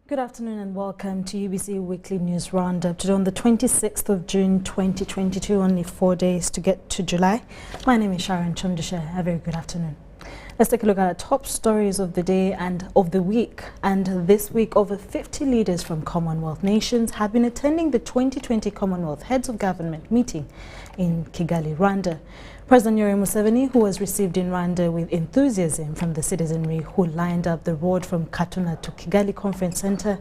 Good afternoon and welcome to UBC Weekly News Roundup. Today on the 26th of June 2022, only 4 days to get to July. My name is Sharon Kyomugisha. A very good afternoon. Let's take a look at our top stories of the day and of the week. And this week, over 50 leaders from Commonwealth nations have been attending the 2020 Commonwealth Heads of Government meeting in Kigali, Rwanda. President Yoweri Museveni, who was received in Rwanda with enthusiasm from the citizenry who lined up the road from Katuna to Kigali Conference Center,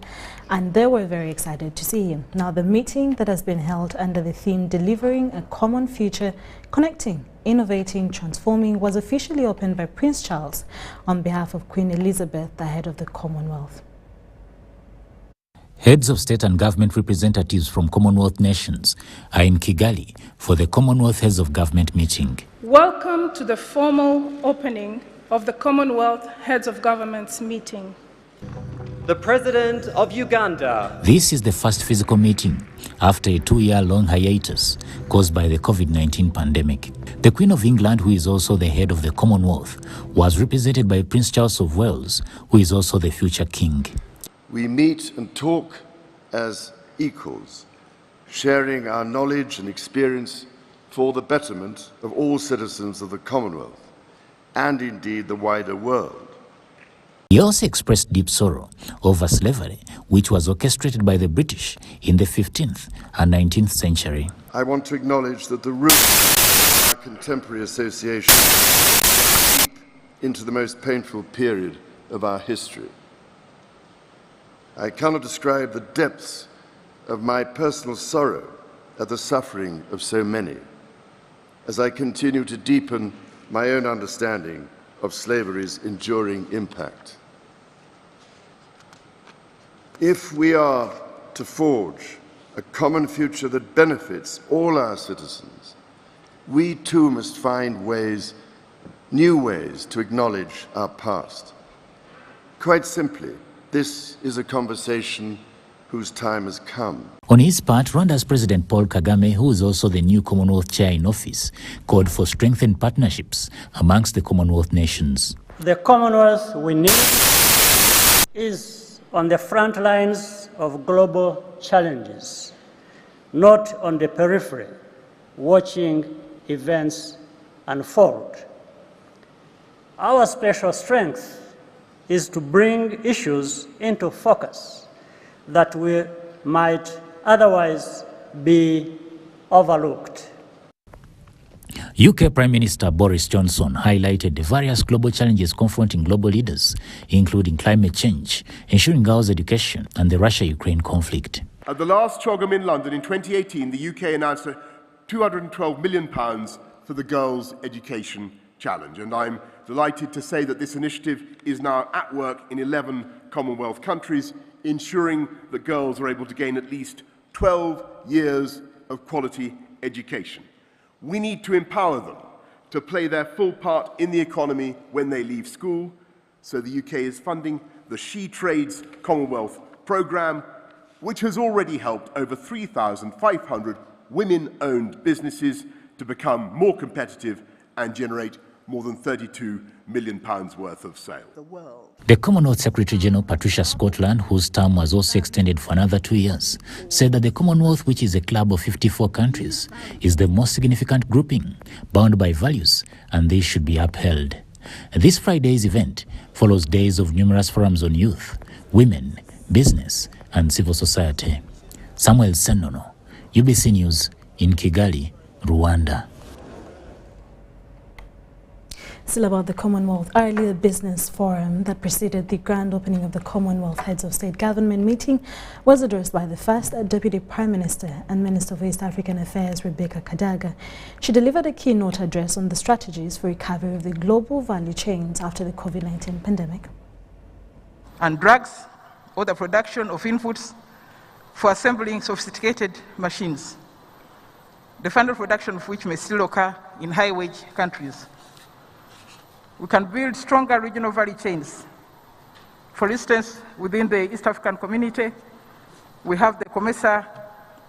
and they were very excited to see him. Now, the meeting that has been held under the theme Delivering a Common Future, Connecting, Innovating, Transforming was officially opened by Prince Charles on behalf of Queen Elizabeth, the head of the Commonwealth. Heads of state and government representatives from Commonwealth nations are in Kigali for the Commonwealth Heads of Government meeting. Welcome to the formal opening of the Commonwealth Heads of Governments meeting. The President of Uganda. This is the first physical meeting after a 2-year-long hiatus caused by the COVID-19 pandemic. The Queen of England, who is also the head of the Commonwealth, was represented by Prince Charles of Wales, who is also the future king. We meet and talk as equals, sharing our knowledge and experience for the betterment of all citizens of the Commonwealth and indeed the wider world. He also expressed deep sorrow over slavery, which was orchestrated by the British in the 15th and 19th century. I want to acknowledge that the roots of our contemporary association go deep into the most painful period of our history. I cannot describe the depths of my personal sorrow at the suffering of so many, as I continue to deepen my own understanding of slavery's enduring impact. If we are to forge a common future that benefits all our citizens, we too must find new ways to acknowledge our past. Quite simply, this is a conversation whose time has come. On his part, Rwanda's President Paul Kagame, who is also the new Commonwealth chair in office, called for strengthened partnerships amongst the Commonwealth nations. The Commonwealth we need is on the front lines of global challenges, not on the periphery, watching events unfold. Our special strength is to bring issues into focus that might otherwise be overlooked. UK Prime Minister Boris Johnson highlighted the various global challenges confronting global leaders, including climate change, ensuring girls' education, and the Russia-Ukraine conflict. At the last CHOGM in London in 2018, the UK announced £212 million for the Girls' Education Challenge, and I'm delighted to say that this initiative is now at work in 11 Commonwealth countries, ensuring that girls are able to gain at least 12 years of quality education. We need to empower them to play their full part in the economy when they leave school, so the UK is funding the She Trades Commonwealth programme, which has already helped over 3,500 women-owned businesses to become more competitive and generate more than £32 million worth of sales. The Commonwealth Secretary-General Patricia Scotland, whose term was also extended for another 2 years, said that the Commonwealth, which is a club of 54 countries, is the most significant grouping, bound by values, and they should be upheld. This Friday's event follows days of numerous forums on youth, women, business, and civil society. Samuel Senono, UBC News in Kigali, Rwanda. Still about the Commonwealth, earlier business forum that preceded the grand opening of the Commonwealth Heads of State Government meeting was addressed by the first Deputy Prime Minister and Minister of East African Affairs, Rebecca Kadaga. She delivered a keynote address on the strategies for recovery of the global value chains after the COVID-19 pandemic. And drugs or the production of inputs for assembling sophisticated machines, the final production of which may still occur in high-wage countries. We can build stronger regional value chains. For instance, within the East African community, we have the COMESA,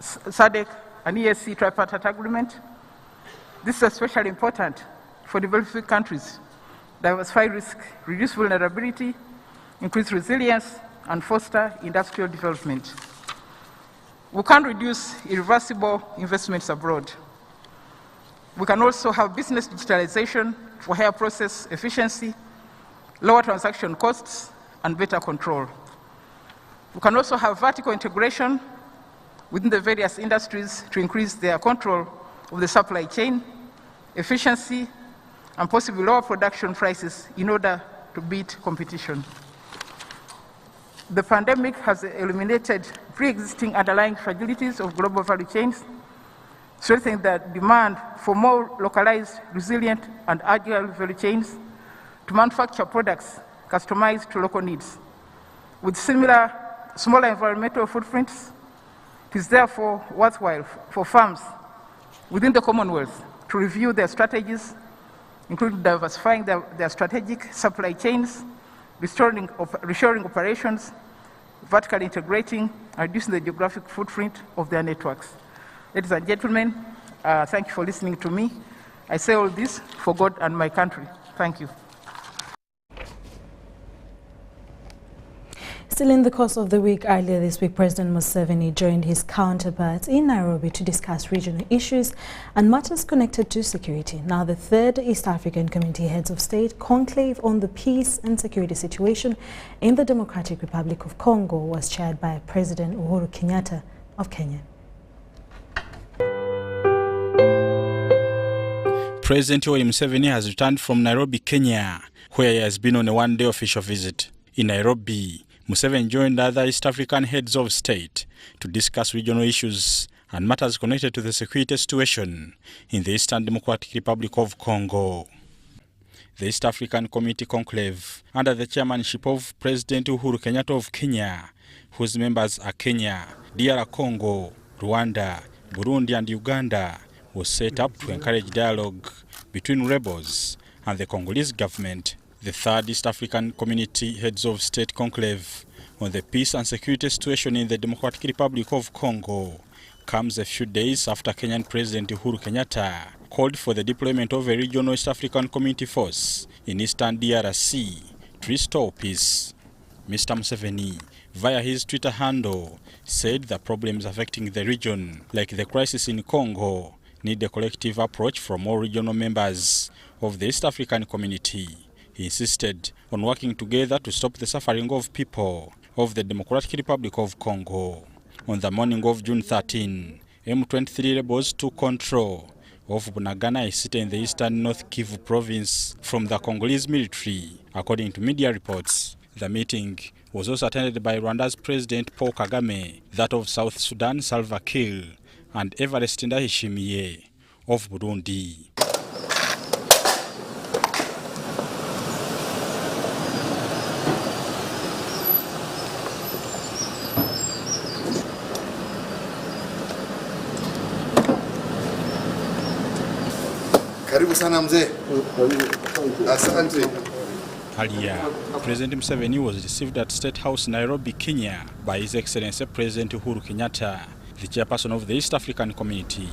SADC, and EAC tripartite agreement. This is especially important for developing countries. Diversify risk, reduce vulnerability, increase resilience, and foster industrial development. We can reduce irreversible investments abroad. We can also have business digitalization for higher process efficiency, lower transaction costs, and better control. We can also have vertical integration within the various industries to increase their control of the supply chain, efficiency, and possibly lower production prices in order to beat competition. The pandemic has eliminated pre-existing underlying fragilities of global value chains, strengthening the demand for more localized, resilient, and agile value chains to manufacture products customized to local needs. With similar, smaller environmental footprints, it is therefore worthwhile for firms within the Commonwealth to review their strategies, including diversifying their strategic supply chains, reshoring operations, vertically integrating, and reducing the geographic footprint of their networks. Ladies and gentlemen, thank you for listening to me. I say all this for God and my country. Thank you. Still in the course of the week, earlier this week, President Museveni joined his counterparts in Nairobi to discuss regional issues and matters connected to security. Now, the third East African Community Heads of State conclave on the peace and security situation in the Democratic Republic of Congo was chaired by President Uhuru Kenyatta of Kenya. President Museveni has returned from Nairobi, Kenya, where he has been on a one-day official visit. In Nairobi, Museveni joined other East African heads of state to discuss regional issues and matters connected to the security situation in the Eastern Democratic Republic of Congo. The East African Community Conclave, under the chairmanship of President Uhuru Kenyatta of Kenya, whose members are Kenya, DR Congo, Rwanda, Burundi and Uganda, was set up to encourage dialogue between rebels and the Congolese government. The third East African Community Heads of State Conclave on the peace and security situation in the Democratic Republic of Congo comes a few days after Kenyan President Uhuru Kenyatta called for the deployment of a regional East African Community Force in Eastern DRC to restore peace. Mr. Museveni, via his Twitter handle, said the problems affecting the region, like the crisis in Congo, need a collective approach from all regional members of the East African community. He insisted on working together to stop the suffering of people of the Democratic Republic of Congo. On the morning of June 13, M23 rebels took control of Bunagana, a city in the eastern North Kivu province, from the Congolese military, according to media reports. The meeting was also attended by Rwanda's President Paul Kagame, that of South Sudan Salva Kiir, and Evariste Ndayishimiye of Burundi. Karibu sana mzee. Asante. Earlier, President Museveni was received at State House, Nairobi, Kenya, by His Excellency President Uhuru Kenyatta, the chairperson of the East African Community.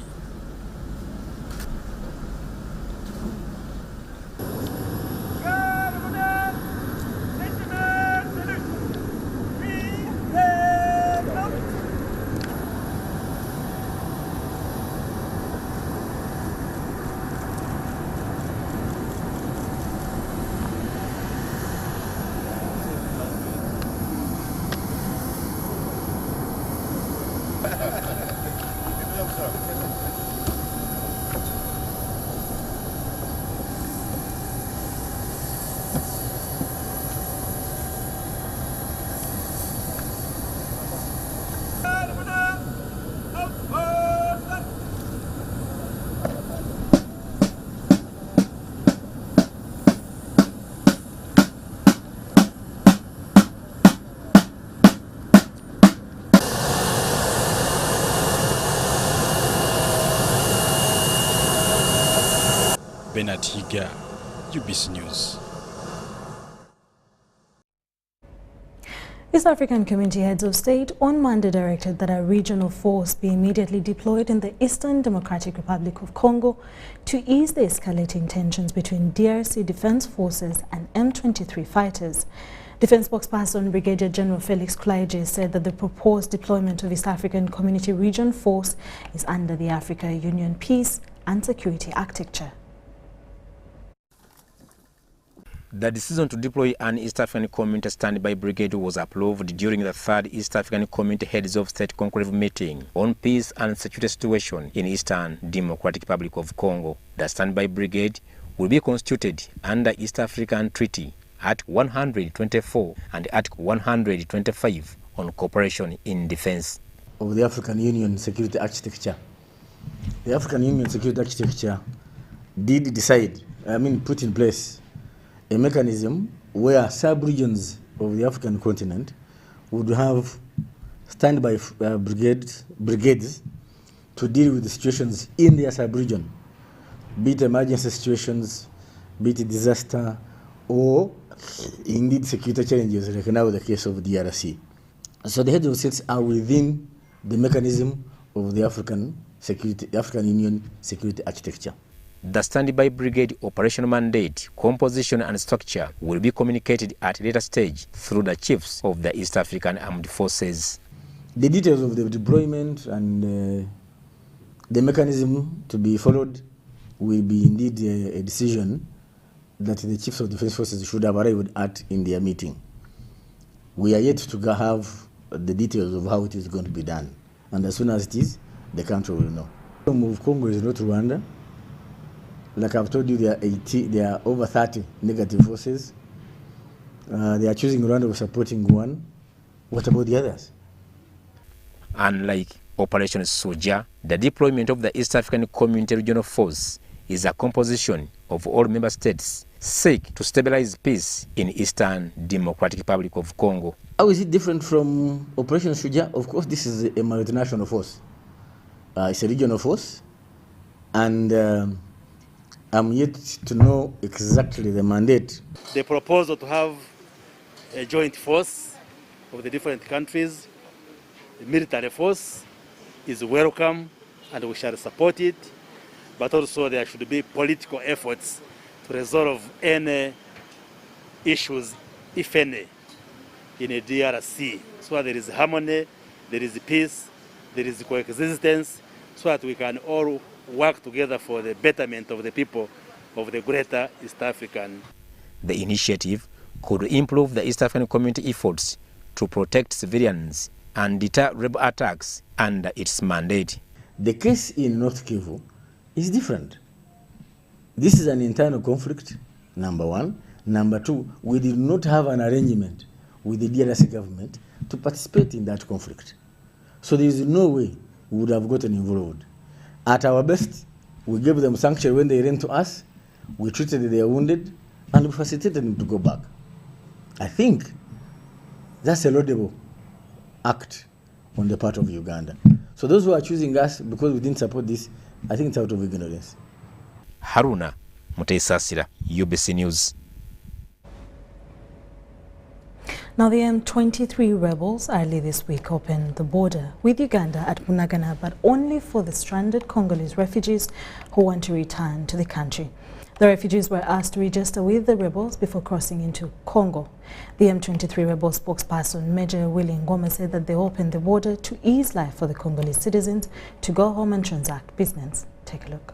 Higa, UBC News. East African Community Heads of State on Monday directed that a regional force be immediately deployed in the Eastern Democratic Republic of Congo to ease the escalating tensions between DRC Defense Forces and M23 fighters. Defence spokesperson Brigadier General Felix Kulayije said that the proposed deployment of East African Community Region Force is under the Africa Union Peace and Security Architecture. The decision to deploy an East African Community Standby Brigade was approved during the 3rd East African Community Heads of State Conclave meeting on peace and security situation in Eastern Democratic Republic of Congo. The Standby Brigade will be constituted under East African Treaty Article 124 and Article 125 on cooperation in defense. Of the African Union Security Architecture. The African Union Security Architecture did put in place a mechanism where sub-regions of the African continent would have standby brigades to deal with the situations in their sub-region, be it emergency situations, be it disaster, or indeed security challenges, like now the case of DRC. So the heads of states are within the mechanism of the African Union Security Architecture. The Standby Brigade operational mandate, composition and structure will be communicated at a later stage through the chiefs of the East African Armed Forces. The details of the deployment and the mechanism to be followed will be indeed a decision that the chiefs of defense forces should have arrived at in their meeting. We are yet to have the details of how it is going to be done. And as soon as it is, the country will know. The move of Congo is not Rwanda. Like I've told you, there are over 30 negative forces. They are choosing Rwanda or supporting one. What about the others? Unlike Operation Soja, the deployment of the East African Community Regional Force is a composition of all member states seek to stabilize peace in Eastern Democratic Republic of Congo. How is it different from Operation Soja? Of course, this is a multinational force. It's a regional force, and I'm yet to know exactly the mandate. The proposal to have a joint force of the different countries, the military force, is welcome and we shall support it, but also there should be political efforts to resolve any issues, if any, in a DRC, so that there is harmony, there is peace, there is coexistence, so that we can all work together for the betterment of the people of the greater East African. The initiative could improve the East African community efforts to protect civilians and deter rebel attacks under its mandate. The case in North Kivu is different. This is an internal conflict, number one. Number two, we did not have an arrangement with the DRC government to participate in that conflict. So there is no way we would have gotten involved. At our best, we gave them sanctuary when they ran to us, we treated their wounded, and we facilitated them to go back. I think that's a laudable act on the part of Uganda. So those who are choosing us because we didn't support this, I think it's out of ignorance. Haruna Muteisasira, UBC News. Now, the M23 rebels early this week opened the border with Uganda at Bunagana, but only for the stranded Congolese refugees who want to return to the country. The refugees were asked to register with the rebels before crossing into Congo. The M23 rebel spokesperson, Major Willie Ngoma, said that they opened the border to ease life for the Congolese citizens to go home and transact business. Take a look.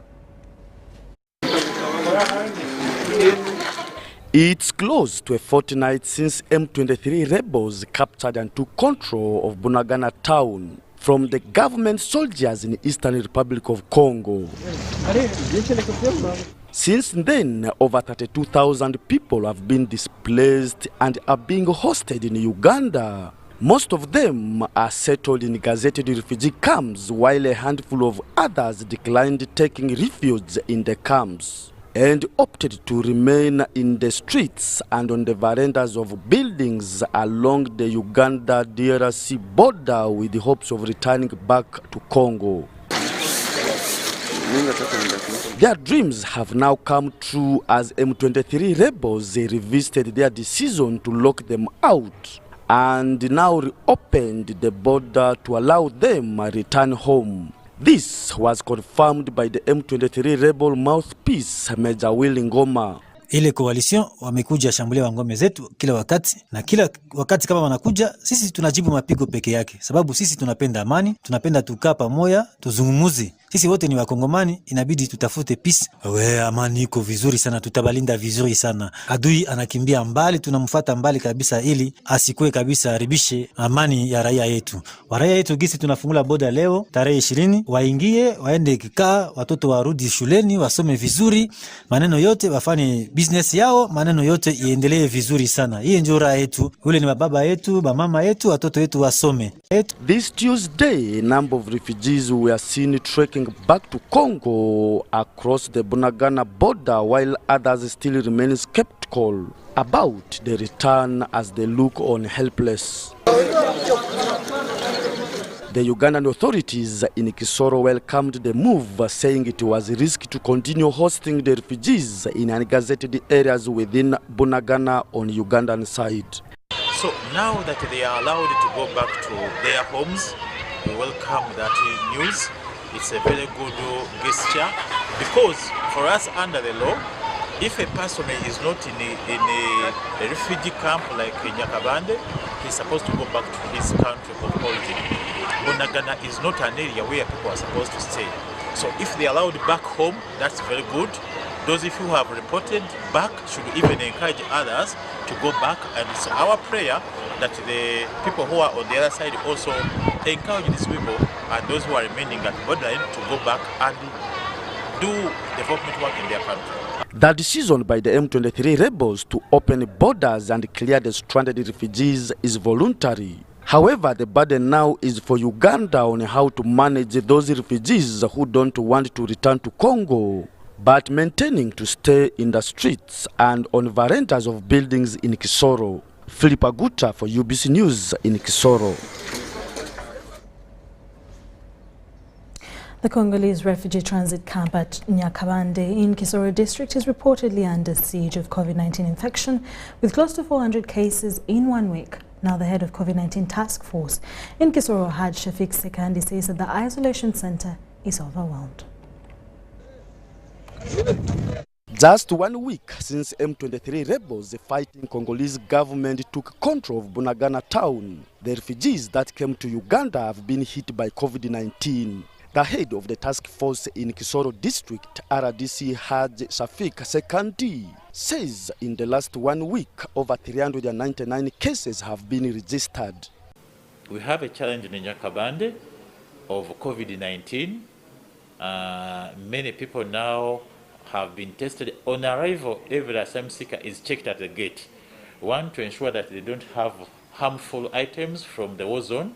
It's close to a fortnight since M23 rebels captured and took control of Bunagana town from the government soldiers in Eastern Republic of Congo. Since then, over 32,000 people have been displaced and are being hosted in Uganda. Most of them are settled in gazetted refugee camps, while a handful of others declined taking refuge in the camps and opted to remain in the streets and on the verandas of buildings along the Uganda-DRC border with the hopes of returning back to Congo. Their dreams have now come true as M23 rebels revisited their decision to lock them out and now reopened the border to allow them a return home. This was confirmed by the M23 rebel mouthpiece, Major Willie Ngoma. Ile coalition wamekuja shambulia wangome zetu kila wakati, na kila wakati kama wanakuja sisi tunajibu mapigo peke yake, sababu sisi tunapenda amani, tunapenda tukaa pamoja, tuzungumuze. Sisi wote ni Wakongomani, inabidi tutafute peace. Amani iko vizuri sana, tutabalinda vizuri sana. Adui anakimbia mbali, tunamfuata mbali kabisa ili asikue kabisa haribishe amani ya raia yetu. Raia yetu gisi tunafungula boda leo tarehe 20, waingie, waende kikaa, watoto warudi shuleni, wasome vizuri, maneno yote wafanye business yao, maneno yote iendelee vizuri sana. Hii ndio raia yetu, ule ni baba yetu, mama yetu, watoto yetu wasome. This Tuesday, a number of refugees were seen trekking back to Congo across the Bunagana border, while others still remain skeptical about the return as they look on helpless. The Ugandan authorities in Kisoro welcomed the move, saying it was a risk to continue hosting the refugees in ungazetted areas within Bunagana on Ugandan side. So now that they are allowed to go back to their homes, we welcome that news. It's a very good gesture, because for us under the law, if a person is not in a refugee camp like Nyakabande, he's supposed to go back to his country of origin. Bunagana is not an area where people are supposed to stay. So if they are allowed back home, that's very good. Those of you who have reported back should even encourage others to go back, and it's our prayer that the people who are on the other side also encourage these people and those who are remaining at the borderline to go back and do development work in their country. The decision by the M23 rebels to open borders and clear the stranded refugees is voluntary. However, the burden now is for Uganda on how to manage those refugees who don't want to return to Congo, but maintaining to stay in the streets and on verandas of buildings in Kisoro. Philip Aguta for UBC News in Kisoro. The Congolese refugee transit camp at Nyakabande in Kisoro district is reportedly under siege of COVID-19 infection, with close to 400 cases in 1 week. Now the head of COVID-19 task force in Kisoro, Haj Shafiq Sekandi, says that the isolation center is overwhelmed. Just 1 week since M23 rebels fighting Congolese government took control of Bunagana town, the refugees that came to Uganda have been hit by COVID-19. The head of the task force in Kisoro district, RDC Haj Shafiq Sekandi, says in the last 1 week, over 399 cases have been registered. We have a challenge in Nyakabande of COVID-19. Many people now have been tested. On arrival, every asylum seeker is checked at the gate. One, to ensure that they don't have harmful items from the war zone.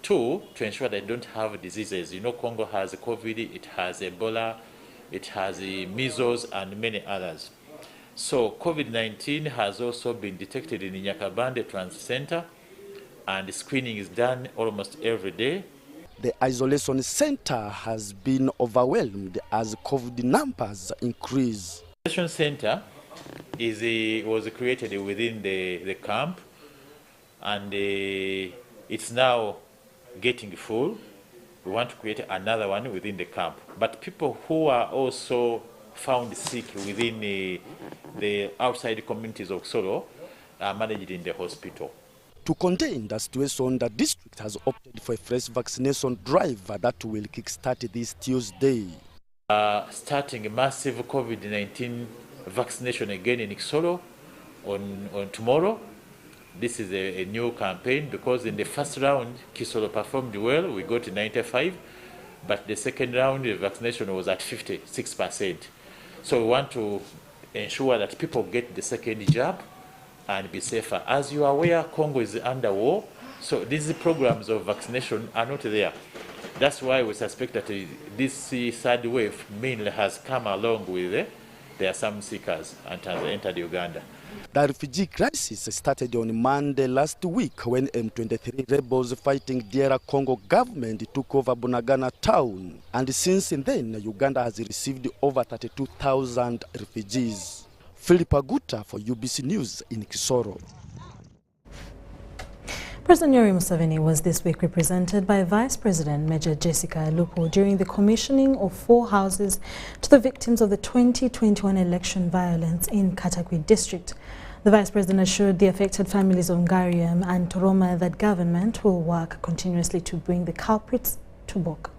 Two, to ensure they don't have diseases. You know, Congo has COVID, it has Ebola, it has measles, and many others. So COVID-19 has also been detected in Nyakabande Transit Center, and screening is done almost every day. The isolation center has been overwhelmed as COVID numbers increase. The isolation center was created within the camp, and it's now getting full. We want to create another one within the camp. But people who are also found sick within the outside communities of Kisoro are managed in the hospital. To contain the situation, the district has opted for a fresh vaccination drive that will kickstart this Tuesday. Starting a massive COVID-19 vaccination again in Kisoro on tomorrow. This is a new campaign, because in the first round, Kisoro performed well. We got 95, but the second round, the vaccination was at 56%. So we want to ensure that people get the second jab and be safer. As you are aware, Congo is under war, so these programs of vaccination are not there. That's why we suspect that this third wave mainly has come along with the asylum seekers and has entered Uganda. The refugee crisis started on Monday last week when M23 rebels fighting DR Congo government took over Bunagana town. And since then, Uganda has received over 32,000 refugees. Philip Aguta for UBC News in Kisoro. President Yoweri Museveni was this week represented by Vice President Major Jessica Alupo during the commissioning of 4 houses to the victims of the 2021 election violence in Katakwi district. The Vice President assured the affected families of Ngariam and Toroma that government will work continuously to bring the culprits to book.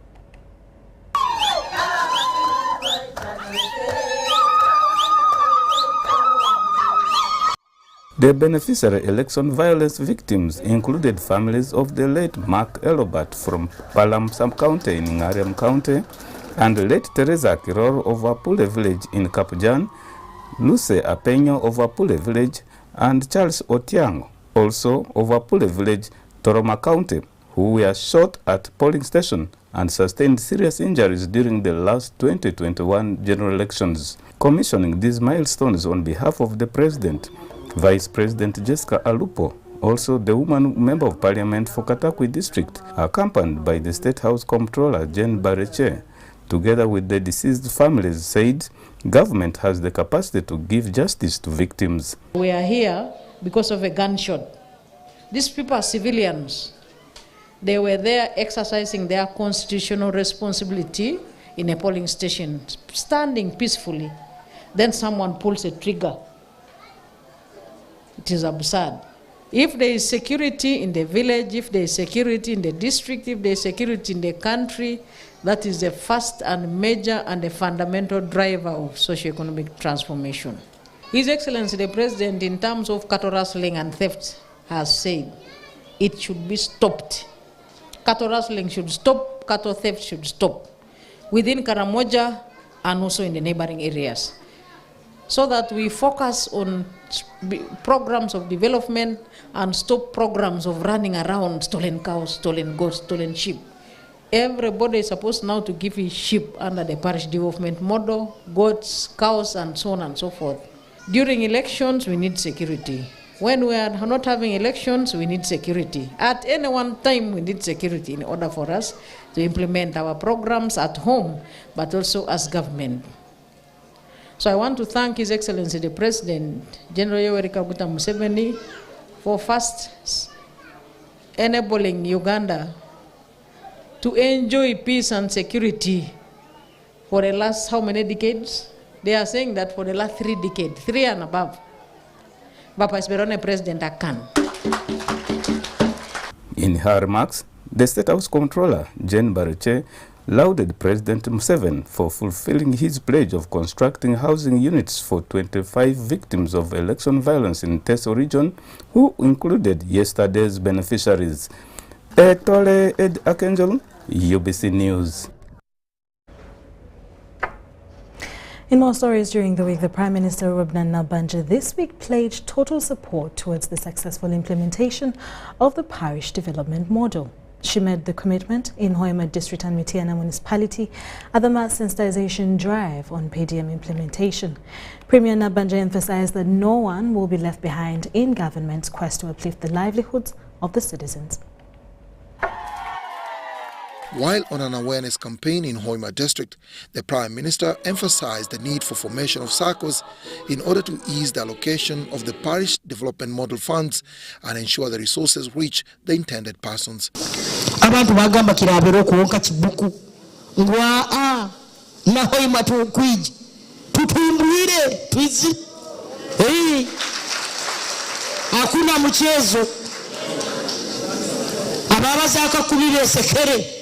The beneficiary election violence victims included families of the late Mark Elobert from Palam Sub-County in Ngariam County and late Teresa Kiror of Apule Village in Kapujan, Luce Apenyo of Apule Village, and Charles Otiang, also of Apule Village, Toroma County, who were shot at polling station and sustained serious injuries during the last 2021 general elections. Commissioning these milestones on behalf of the President, Vice President Jessica Alupo, also the woman member of Parliament for Katakwi District, accompanied by the State House Comptroller Jane Bareche, together with the deceased families, said government has the capacity to give justice to victims. We are here because of a gunshot. These people are civilians. They were there exercising their constitutional responsibility in a polling station, standing peacefully. Then someone pulls a trigger. It is absurd. If there is security in the village, if there is security in the district, if there is security in the country, that is the first and major and the fundamental driver of socio-economic transformation. His Excellency the President, in terms of cattle rustling and theft, has said it should be stopped. Cattle rustling should stop, cattle theft should stop within Karamoja and also in the neighboring areas, so that we focus on programs of development and stop programs of running around stolen cows, stolen goats, stolen sheep. Everybody is supposed now to give his sheep under the parish development model, goats, cows, and so on and so forth. During elections, we need security. When we are not having elections, we need security. At any one time, we need security in order for us to implement our programs at home, but also as government. So I want to thank His Excellency the President, General Yoweri Kaguta Museveni, for first enabling Uganda to enjoy peace and security for the last how many decades? They are saying that for the last 3 decades, 3 and above. Bapa Esperone President Akan. In her remarks, the State House Comptroller, Jane Bareche, lauded President Museveni for fulfilling his pledge of constructing housing units for 25 victims of election violence in Teso region, who included yesterday's beneficiaries. Etole Ed Akenjel, UBC News. In more stories during the week, the Prime Minister Robert Nabanja this week pledged total support towards the successful implementation of the parish development model. She made the commitment in Hoima District and Mityana Municipality at the mass sensitization drive on PDM implementation. Premier Nabanja emphasized that no one will be left behind in government's quest to uplift the livelihoods of the citizens. While on an awareness campaign in Hoima District, the Prime Minister emphasized the need for formation of SACCOs in order to ease the allocation of the parish development model funds and ensure the resources reach the intended persons. Abantu bagamba kirabero kuwonka kibuku ngwa na Hoima tukwiji tutumbwire twizi hakuna mchezo ababazaka kubire sekere.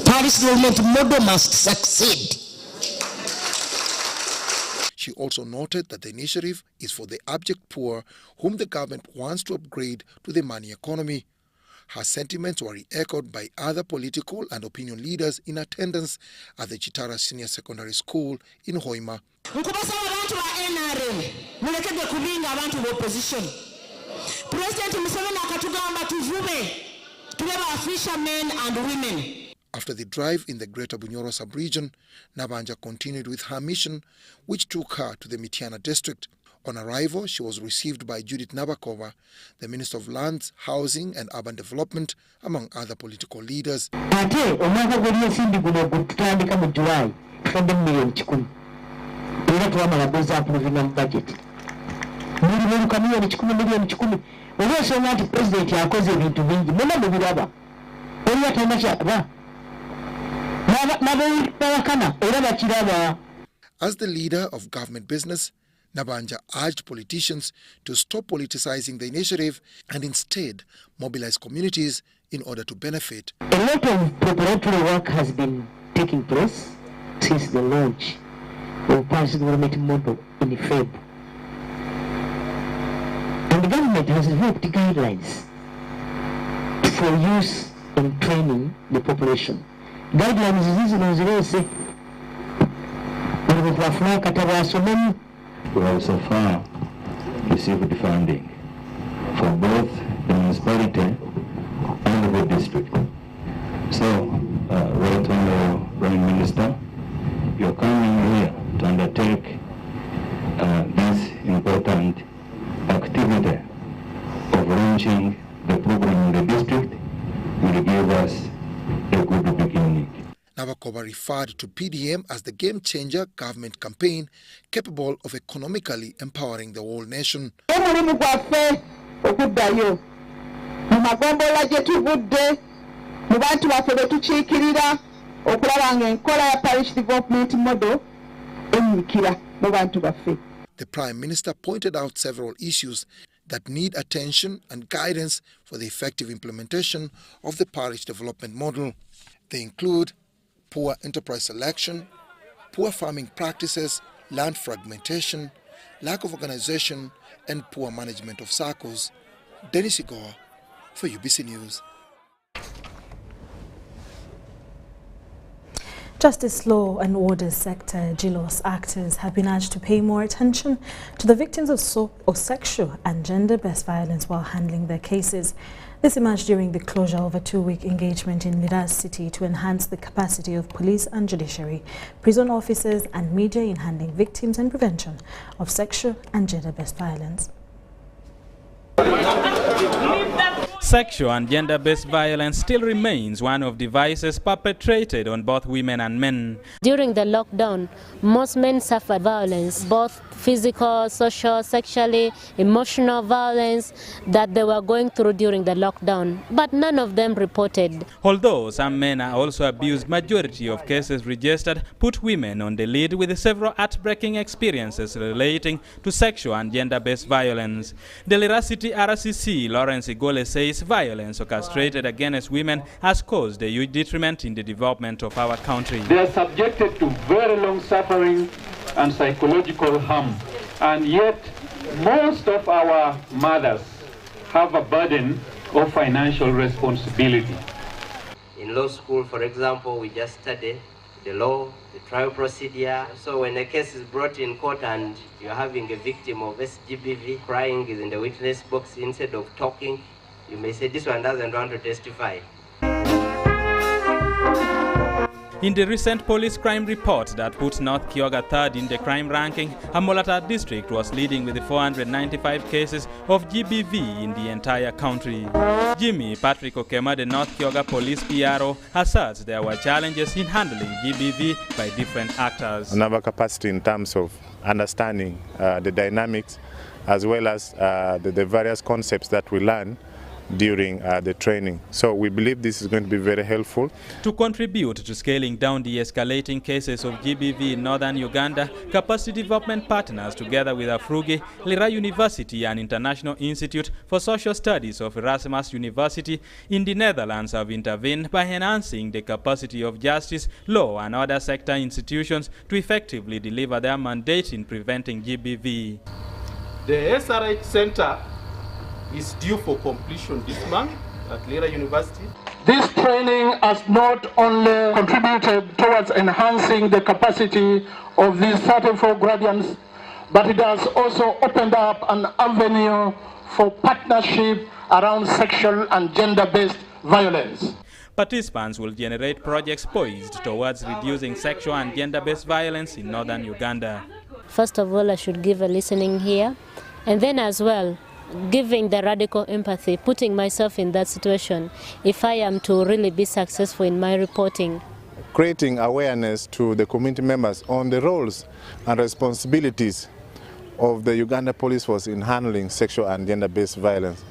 Parish development model must succeed. She also noted that the initiative is for the abject poor whom the government wants to upgrade to the money economy. Her sentiments were echoed by other political and opinion leaders in attendance at the Chitara Senior Secondary School in Hoima. President Museveni akatugamba tuvume. Fishermen and women. After the drive in the Greater Bunyoro sub-region, Nabanja continued with her mission, which took her to the Mityana district. On arrival, she was received by Judith Nabakova, the Minister of Lands, Housing and Urban Development, among other political leaders. olw'ensonga nti pulezidenti akoze ebintu bingi muna mubiraba oli atalina kyaba n'abawakana era bakiraba. As the leader of government business, Nabanja urged politicians to stop politicizing the initiative and instead mobilize communities in order to benefit. A lot of preparatory work has been taking place since the launch of policy development model in Feb. And the government has developed guidelines for use in training the population. Guidelines we have so far received funding for both the municipality and the district. So, Right Honorable Prime Minister, you're coming here to undertake this important activity of launching the program in the district will give us a good beginning. Nabakoba referred to PDM as the game-changer government campaign capable of economically empowering the whole nation. The Prime Minister pointed out several issues that need attention and guidance for the effective implementation of the parish development model. They include poor enterprise selection, poor farming practices, land fragmentation, lack of organization, and poor management of circles. Dennis Igor for UBC News. Justice, law and order sector GLOS actors have been urged to pay more attention to the victims of sexual and gender-based violence while handling their cases. This emerged during the closure of a 2-week engagement in Liraz City to enhance the capacity of police and judiciary, prison officers and media in handling victims and prevention of sexual and gender-based violence. Sexual and gender-based violence still remains one of the vices perpetrated on both women and men. During the lockdown, most men suffered violence, both physical, social, sexually, emotional violence that they were going through during the lockdown, but none of them reported. Although some men are also abused, majority of cases registered put women on the lead with several heartbreaking experiences relating to sexual and gender-based violence. The Liraz City RCC Lawrence Igole says violence orchestrated against women has caused a huge detriment in the development of our country. They are subjected to very long suffering and psychological harm, and yet most of our mothers have a burden of financial responsibility. In law school, for example, we just study the law, the trial procedure. So when a case is brought in court and you're having a victim of SGBV crying is in the witness box, instead of talking, you may say this one doesn't want to testify. In the recent police crime report that put North Kyoga third in the crime ranking, Amolata district was leading with 495 cases of GBV in the entire country. Jimmy Patrick Okema, the North Kyoga police PRO, asserts there were challenges in handling GBV by different actors. Another capacity in terms of understanding the dynamics as well as the various concepts that we learn during the training. So we believe this is going to be very helpful. To contribute to scaling down the escalating cases of GBV in northern Uganda, capacity development partners together with Afrugi, Lira University and International Institute for Social Studies of Erasmus University in the Netherlands have intervened by enhancing the capacity of justice, law and other sector institutions to effectively deliver their mandate in preventing GBV. The SRH Center is due for completion this month at Lira University. This training has not only contributed towards enhancing the capacity of these 34 graduates, but it has also opened up an avenue for partnership around sexual and gender-based violence. Participants will generate projects poised towards reducing sexual and gender-based violence in northern Uganda. First of all, I should give a listening here, and then as well, giving the radical empathy, putting myself in that situation if I am to really be successful in my reporting. Creating awareness to the community members on the roles and responsibilities of the Uganda Police Force in handling sexual and gender-based violence.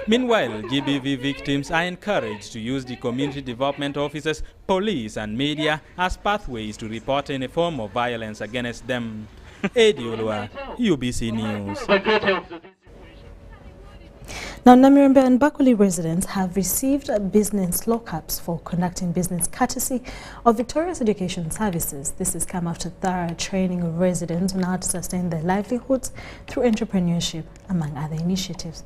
Meanwhile, GBV victims are encouraged to use the community development officers, police and media as pathways to report any form of violence against them. Eddie Olua, UBC News. Now, Namirembe and Bakuli residents have received business lockups for conducting business courtesy of Victoria's Education Services. This has come after thorough training of residents on how to sustain their livelihoods through entrepreneurship, among other initiatives.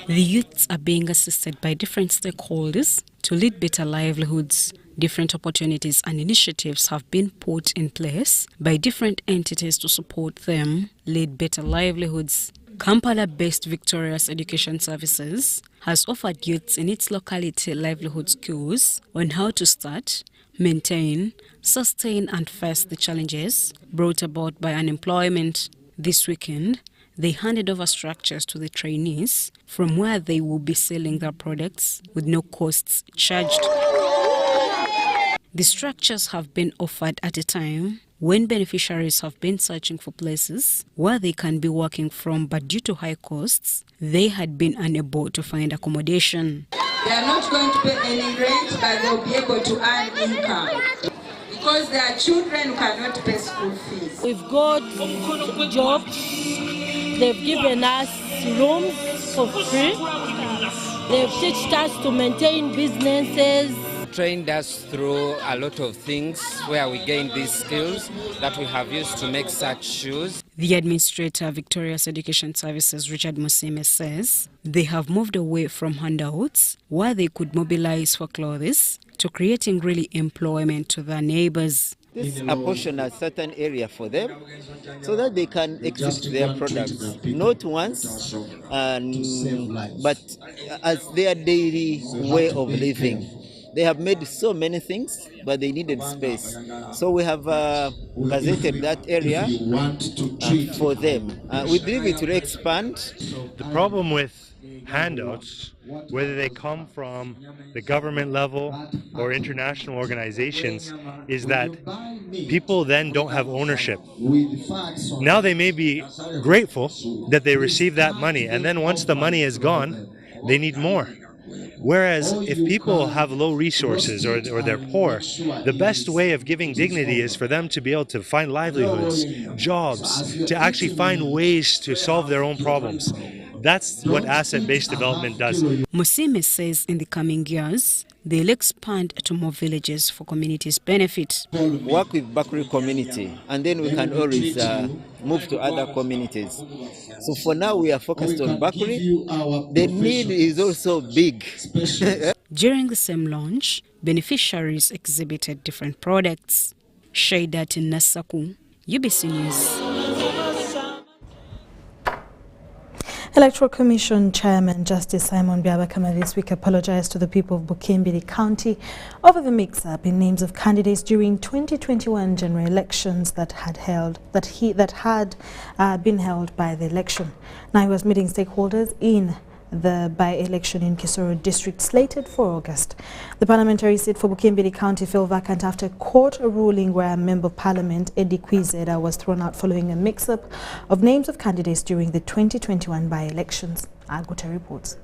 The youths are being assisted by different stakeholders to lead better livelihoods. Different opportunities and initiatives have been put in place by different entities to support them lead better livelihoods. Kampala-based Victoria's Education Services has offered youths in its locality livelihood skills on how to start, maintain, sustain and face the challenges brought about by unemployment. This weekend, they handed over structures to the trainees from where they will be selling their products with no costs charged. The structures have been offered at a time when beneficiaries have been searching for places where they can be working from, but due to high costs, they had been unable to find accommodation. They are not going to pay any rent, but they'll be able to earn income because their children cannot pay school fees. We've got jobs. They've given us rooms for free. They've taught us to maintain businesses. Trained us through a lot of things where we gained these skills that we have used to make such shoes. The administrator of Victoria's Education Services, Richard Musime, says they have moved away from handouts where they could mobilize for clothes to creating really employment to their neighbors. This apportion a certain area for them so that they can exit their products, not once, but as their daily way of living. They have made so many things, but they needed space. So we have gazetted that area for them. We believe it will expand. The problem with handouts, whether they come from the government level or international organizations, is that people then don't have ownership. Now they may be grateful that they receive that money, and then once the money is gone, they need more. Whereas if people have low resources or they're poor, the best way of giving dignity is for them to be able to find livelihoods, jobs, to actually find ways to solve their own problems. That's what asset-based development does. Musime says in the coming years, they'll expand to more villages for communities' benefit. Work with Bakuri community, and then we can always move to other communities. So for now, we are focused on Bakuri. The need is also big. During the same launch, beneficiaries exhibited different products. Shaidat Nasaku, UBC News. Electoral Commission Chairman Justice Simon Byabakama this week apologized to the people of Bukimbiri County over the mix-up in names of candidates during 2021 general elections that had been held by the election. Now he was meeting stakeholders in the by-election in Kisoro district slated for August. The parliamentary seat for Bukimbiri County fell vacant after court ruling where a member of parliament, Eddie Kwizera, was thrown out following a mix-up of names of candidates during the 2021 by-elections. Agota reports.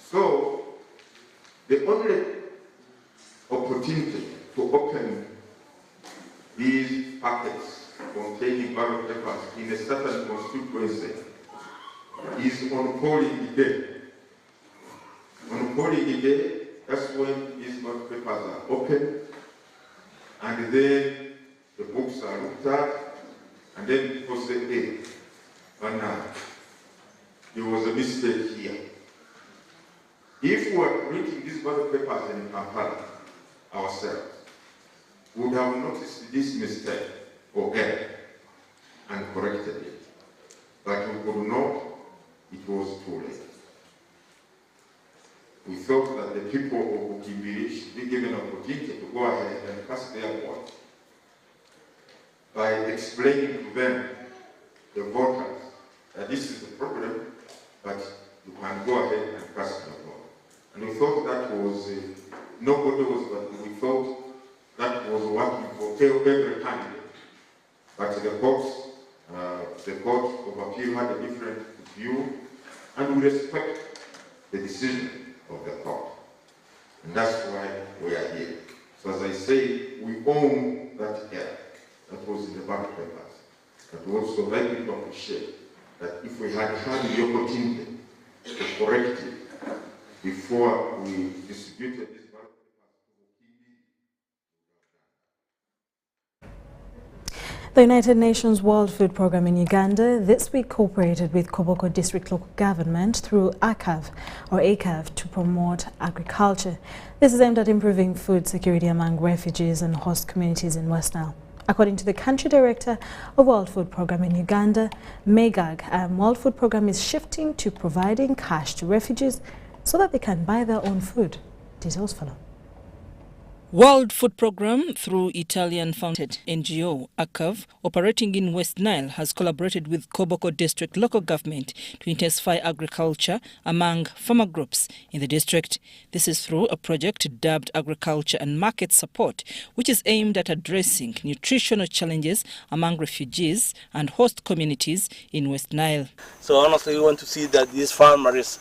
So, the only opportunity to open these packets containing ballot papers in a certain constituency is on polling day. On polling day, that's when these ballot papers are opened, and then the books are looked at, and then people say, hey, but now, there was a mistake here. If we were printing these ballot papers in Kampala ourselves, we would have noticed this mistake or error and corrected it. But we could not, it was too late. We thought that the people of Bukimbiri should be given an opportunity to go ahead and cast their vote. by explaining to them, the voters, that this is the problem, but you can go ahead and cast your vote. And we thought that was, nobody was, but we thought that was working for every candidate. But the court of appeal had a different view, and we respect the decision of the court. And that's why we are here. So as I say, we own that error that was in the ballot papers. But we also like to appreciate that if we had had the opportunity to correct it before we distributed this ballot papers. The United Nations World Food Programme in Uganda this week cooperated with Koboko District Local Government through ACAV to promote agriculture. This is aimed at improving food security among refugees and host communities in West Nile. According to the country director of World Food Programme in Uganda, Megag, World Food Programme is shifting to providing cash to refugees so that they can buy their own food. Details follow. World Food Programme through Italian-founded NGO ACAV operating in West Nile has collaborated with Koboko District Local Government to intensify agriculture among farmer groups in the district. This is through a project dubbed Agriculture and Market Support, which is aimed at addressing nutritional challenges among refugees and host communities in West Nile. So honestly, we want to see that these farmers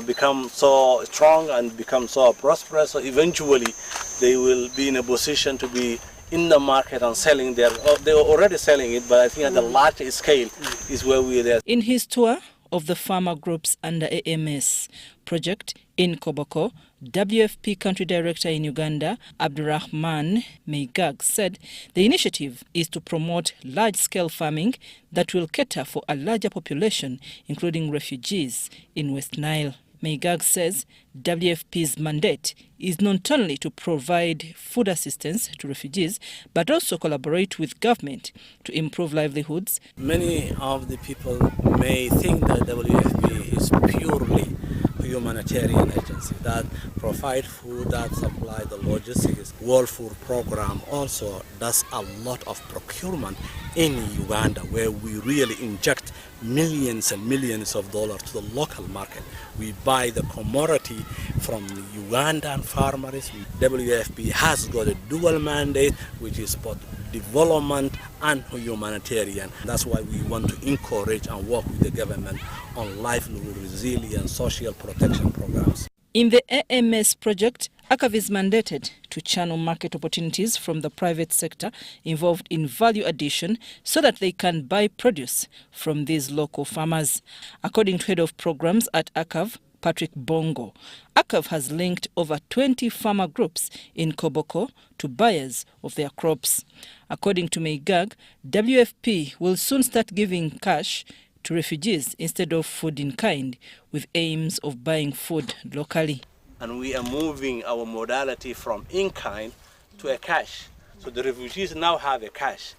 become so strong and become so prosperous, so eventually they will be in a position to be in the market and selling they're already selling it, but I think at the large scale is where we're there. In his tour of the farmer groups under AMS project in Koboko, WFP Country Director in Uganda, Abdurrahman Meigag, said the initiative is to promote large-scale farming that will cater for a larger population, including refugees in West Nile. Meigag says WFP's mandate is not only to provide food assistance to refugees, but also collaborate with government to improve livelihoods. Many of the people may think that WFP is purely a humanitarian agency that provide food, that supply the logistics. World Food Programme also does a lot of procurement in Uganda, where we really inject millions and millions of dollars to the local market. We buy the commodity from the Ugandan farmers. WFP has got a dual mandate, which is both development and humanitarian. That's why we want to encourage and work with the government on livelihood, resilience, social protection programs. In the AMS project, ACAV is mandated to channel market opportunities from the private sector involved in value addition so that they can buy produce from these local farmers. According to Head of Programs at ACAV, Patrick Bongo, ACAV has linked over 20 farmer groups in Koboko to buyers of their crops. According to Meigag, WFP will soon start giving cash to refugees instead of food in kind, with aims of buying food locally. And we are moving our modality from in-kind to a cash. So the refugees now have a cash,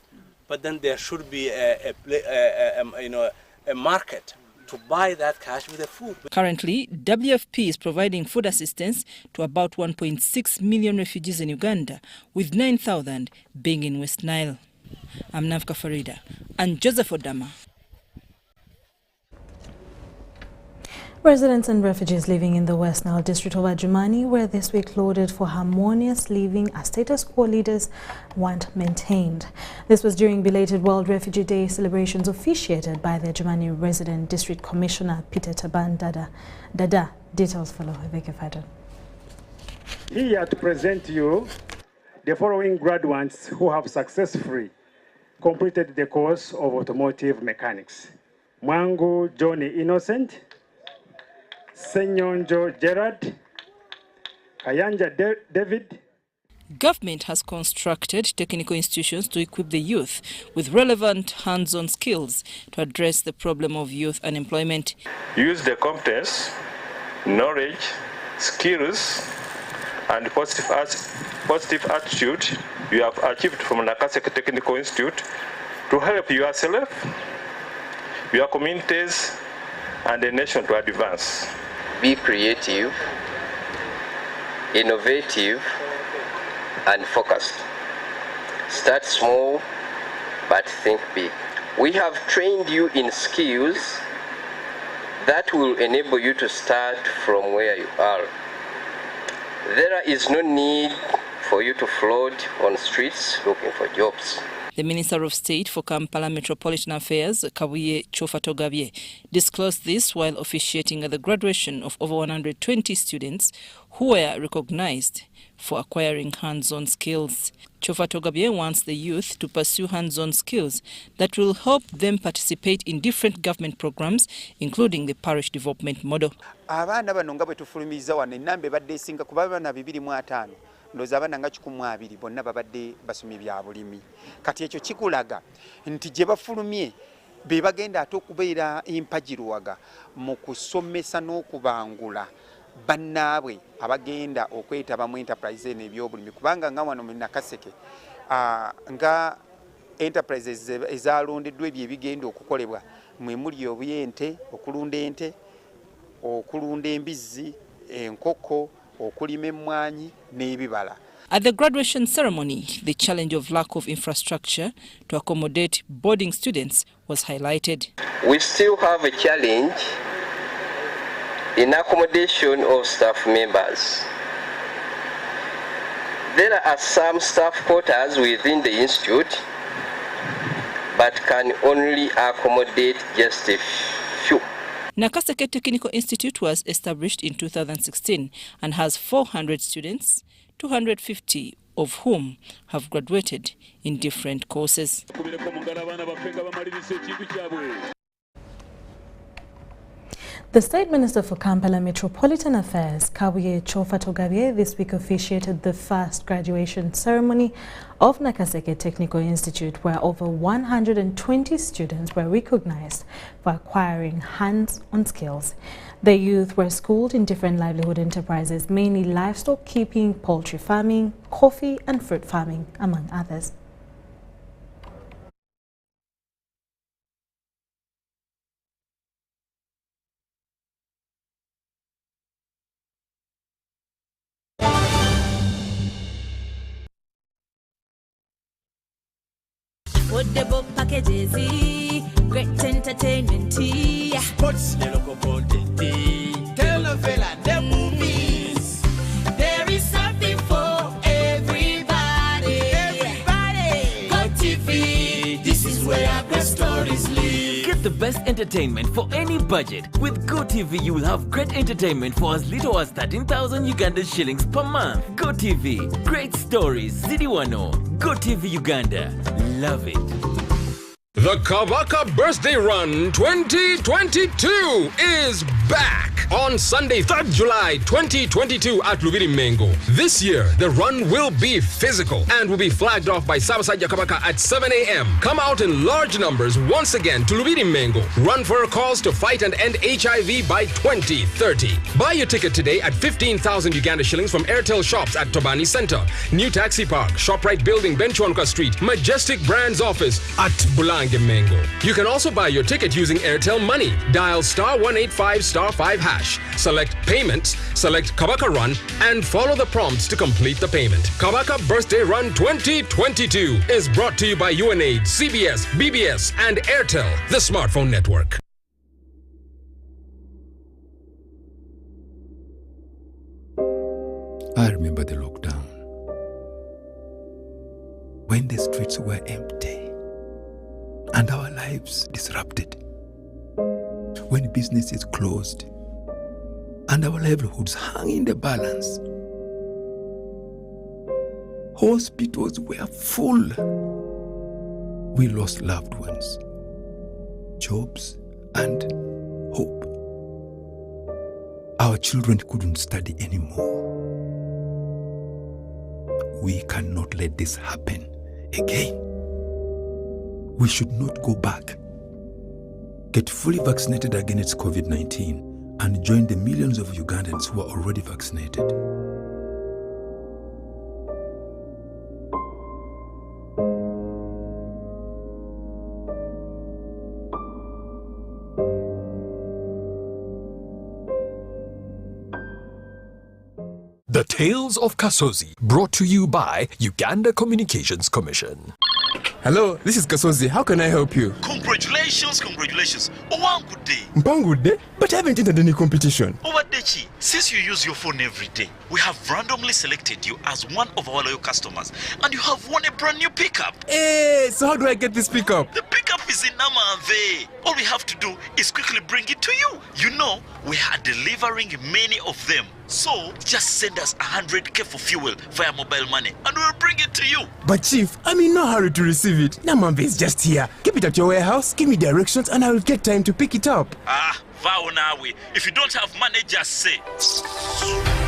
but then there should be a market to buy that cash with the food. Currently, WFP is providing food assistance to about 1.6 million refugees in Uganda, with 9,000 being in West Nile. I'm Navka Farida and Joseph Odama. Residents and refugees living in the West Nile district of Adjumani were this week lauded for harmonious living as status quo leaders want maintained. This was during belated World Refugee Day celebrations officiated by the Adjumani Resident District Commissioner Peter Taban Dada. Details follow. Here to present to you the following graduates who have successfully completed the course of automotive mechanics. Mwangu Johnny Innocent, Senyonjo Gerard, Kayanja David. Government has constructed technical institutions to equip the youth with relevant hands-on skills to address the problem of youth unemployment. Use the competence, knowledge, skills, and positive attitude you have achieved from Nakaseke Technical Institute to help yourself, your communities, and the nation to advance. Be creative, innovative, and focused. Start small but think big. We have trained you in skills that will enable you to start from where you are. There is no need for you to float on streets looking for jobs. The Minister of State for Kampala Metropolitan Affairs, Kabuye Chofatogabye, disclosed this while officiating at the graduation of over 120 students who were recognized for acquiring hands-on skills. Chofatogabye wants the youth to pursue hands-on skills that will help them participate in different government programs, including the parish development model. Abaana bano nga bwe tufulumiza wano ennamba ebadde esinga kuba abaana 205 ndowooza abaana nga 120 bonna babadde basomye bya bulimi. Kati ekyo kikulaga nti gye bafulumye be bagenda ate okubeera empajiruwaga mu kusomesa n'okubangula bannaabwe abagenda okwetaba mu enterprise n'ebyobulimi kubanga nga wano mu Nakaseke nga enterprises ezalondeddwa ebyo ebigenda okukolebwa mwe muli obuyente, okulunda ente, okulunda embizzi, enkoko, okulima emmwanyi n'ebibala. At the graduation ceremony, the challenge of lack of infrastructure to accommodate boarding students was highlighted. We still have a challenge in accommodation of staff members. There are some staff quarters within the institute, but can only accommodate just a few. Nakaseke Technical Institute was established in 2016 and has 400 students, 250 of whom have graduated in different courses. The State Minister for Kampala Metropolitan Affairs, Kabuye Chofatogabye, this week officiated the first graduation ceremony of Nakaseke Technical Institute, where over 120 students were recognized for acquiring hands-on skills. The youth were schooled in different livelihood enterprises, mainly livestock keeping, poultry farming, coffee and fruit farming, among others. Football packages, great entertainment, sports, local content, telenovela, the movies. There is something for everybody. Everybody, Go TV. This is where great stories live. Get the best entertainment for any budget. With GoTV, you will have great entertainment for as little as 13,000 Uganda shillings per month. GoTV, great stories. Zidiwano, GoTV Uganda. Love it. The Kabaka Birthday Run 2022 is back on Sunday, 3rd July 2022 at Lubiri Mengo. This year, the run will be physical and will be flagged off by Sabasaja Kabaka at 7 a.m. Come out in large numbers once again to Lubiri Mengo. Run for a cause to fight and end HIV by 2030. Buy your ticket today at 15,000 Uganda shillings from Airtel shops at Tobani Center, New Taxi Park, ShopRite Building, Benchwanka Street, Majestic Brands Office at Bulange Mengo. You can also buy your ticket using Airtel Money. Dial *185 *5 hash. Select Payments, select Kabaka Run, and follow the prompts to complete the payment. Kabaka Birthday Run 2022 is brought to you by UNAID, CBS, BBS, and Airtel, the smartphone network. I remember the lockdown, when the streets were empty and our lives disrupted, when businesses closed and our livelihoods hung in the balance. Hospitals were full. We lost loved ones, jobs, and hope. Our children couldn't study anymore. We cannot let this happen again. We should not go back. Get fully vaccinated against COVID-19 and join the millions of Ugandans who are already vaccinated. The Tales of Kasozi, brought to you by Uganda Communications Commission. Hello, this is Kasozi. How can I help you? Congratulations. Oh, one good day. Good day? But I haven't entered any competition. Owadechi, since you use your phone every day, we have randomly selected you as one of our loyal customers, and you have won a brand new pickup. Hey, so how do I get this pickup? The pickup is in Namave. All we have to do is quickly bring it to you. You know, we are delivering many of them. So, just send us 100k for fuel via mobile money and we'll bring it to you. But Chief, I'm in no hurry to receive it. Namambe is just here. Keep it at your warehouse, give me directions, and I will get time to pick it up. Vow nawe. If you don't have money, just say.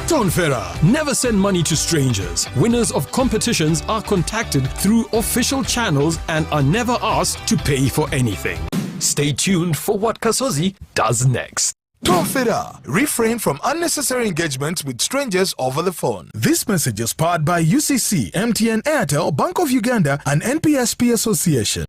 Tonfera, never send money to strangers. Winners of competitions are contacted through official channels and are never asked to pay for anything. Stay tuned for what Kasozi does next. Tonfera, refrain from unnecessary engagements with strangers over the phone. This message is powered by UCC, MTN, Airtel, Bank of Uganda, and NPSP Association.